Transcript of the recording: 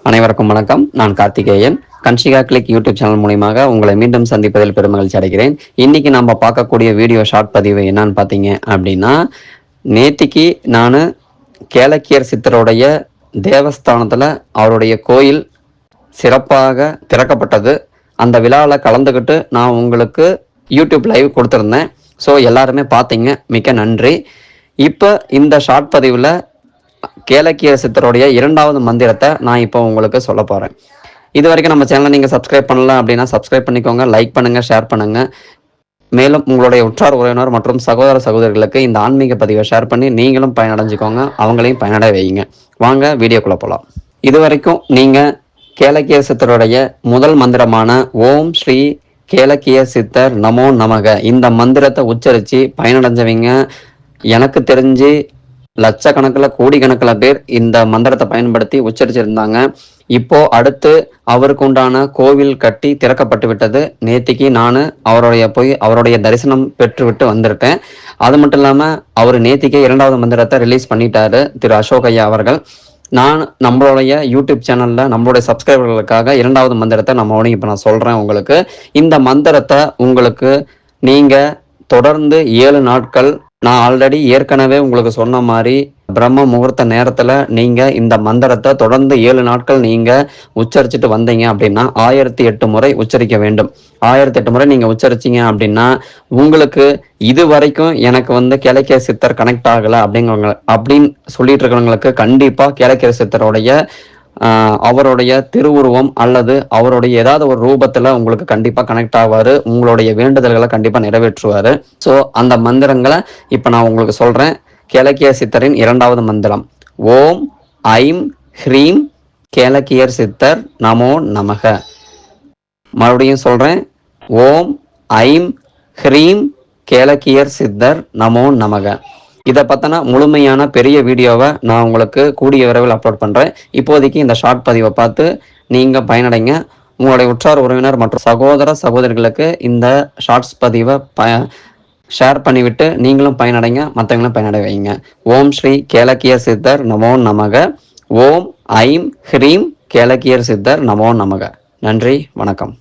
அனைவருக்கும் வணக்கம். நான் Karthikeyan. Kanshika click YouTube channel மூலியமாக உங்களை மீண்டும் சந்திப்பதில் பெருமகிழ்ச்சி அடைகிறேன். இன்னைக்கு நம்ம பார்க்கக்கூடிய வீடியோ ஷார்ட் பதிவு என்னன்னு பார்த்தீங்க அப்படின்னா, நேத்திக்கு நான் கேளக்கியர் சித்தருடைய தேவஸ்தானத்தில் அவருடைய கோயில் சிறப்பாக திறக்கப்பட்டது. அந்த விழாவில் கலந்துக்கிட்டு நான் உங்களுக்கு யூடியூப் லைவ் கொடுத்துருந்தேன். ஸோ எல்லாருமே பார்த்தீங்க, மிக்க நன்றி. இப்போ இந்த ஷார்ட் பதிவில் கேளக்கியர் சித்தருடைய 2வது மந்திரத்தை நான் இப்போ உங்களுக்கு சொல்ல போகிறேன். இது வரைக்கும் நம்ம சேனலை நீங்கள் சப்ஸ்கிரைப் பண்ணல அப்படின்னா சப்ஸ்கிரைப் பண்ணிக்கோங்க, லைக் பண்ணுங்கள், ஷேர் பண்ணுங்கள். மேலும் உங்களுடைய உற்றார் உறவினர் மற்றும் சகோதர சகோதரிகளுக்கு இந்த ஆன்மீக பதிவை ஷேர் பண்ணி நீங்களும் பயனடைஞ்சுக்கோங்க, அவங்களையும் பயனடைய வைங்க. வாங்க வீடியோக்குள்ளே போகலாம். இது வரைக்கும் நீங்கள் கேளக்கியர் சித்தருடைய முதல் மந்திரமான ஓம் ஸ்ரீ கேளக்கிய சித்தர் நமோ நமக இந்த மந்திரத்தை உச்சரித்து பயனடைஞ்சவங்க எனக்கு தெரிஞ்சு லட்சக்கணக்கில் கோடிக்கணக்கில் பேர் இந்த மந்திரத்தை பயன்படுத்தி உச்சரிச்சிருந்தாங்க. இப்போ அடுத்து அவருக்கு உண்டான கோவில் கட்டி திறக்கப்பட்டு விட்டது. நேத்திக்கு நான் அவருடைய தரிசனம் பெற்றுவிட்டு வந்திருக்கேன். அது மட்டும் இல்லாமல் அவர் நேத்திக்கே 2வது மந்திரத்தை ரிலீஸ் பண்ணிட்டாரு திரு அசோக் ஐயா அவர்கள். நான் நம்மளுடைய யூடியூப் சேனலில் நம்மளுடைய சப்ஸ்கிரைபர்களுக்காக 2வது மந்திரத்தை இப்போ நான் சொல்கிறேன் உங்களுக்கு. இந்த மந்திரத்தை உங்களுக்கு நீங்கள் தொடர்ந்து 7 நாட்கள், நான் ஆல்ரெடி ஏற்கனவே உங்களுக்கு சொன்ன மாதிரி பிரம்ம முகூர்த்த நேரத்தில் நீங்கள் இந்த மந்திரத்தை தொடர்ந்து 7 நாட்கள் நீங்கள் உச்சரிச்சுட்டு வந்தீங்க அப்படின்னா 1008 முறை உச்சரிக்க வேண்டும். 1008 முறை நீங்கள் உச்சரிச்சிங்க அப்படின்னா உங்களுக்கு இது வரைக்கும் எனக்கு கேளக்கிய சித்தர் கனெக்ட் ஆகலை அப்படின்னு சொல்லிட்டு இருக்கிறவங்களுக்கு கண்டிப்பாக கேளக்கிய சித்தருடைய அவருடைய திருவுருவம் அல்லது அவருடைய ஏதாவது ஒரு ரூபத்தில் உங்களுக்கு கண்டிப்பாக கனெக்ட் ஆவார். உங்களுடைய வேண்டுதல்களை கண்டிப்பாக நிறைவேற்றுவார். ஸோ அந்த மந்திரங்களை இப்போ நான் உங்களுக்கு சொல்கிறேன். கேளக்கிய சித்தரின் 2வது மந்திரம் ஓம் ஐம் ஹ்ரீம் கேளக்கியர் சித்தர் நமோ நமக. மறுபடியும் சொல்கிறேன், ஓம் ஐம் ஹ்ரீம் கேளக்கியர் சித்தர் நமோ நமக. இதை பற்றின முழுமையான பெரிய வீடியோவை நான் உங்களுக்கு கூடிய விரைவில் அப்லோட் பண்ணுறேன். இப்போதைக்கு இந்த ஷார்ட் பதிவை பார்த்து நீங்கள் பயனடைங்க. உங்களுடைய உற்றார் உறவினர் மற்றும் சகோதர சகோதரிகளுக்கு இந்த ஷார்ட்ஸ் பதிவை ஷேர் பண்ணிவிட்டு நீங்களும் பயனடைங்க, மற்றவங்களும் பயனடை வைங்க. ஓம் ஸ்ரீ கேளக்கியர் சித்தர் நமோ நமக. ஓம் ஐம் ஹ்ரீம் கேளக்கியர் சித்தர் நமோ நமக. நன்றி, வணக்கம்.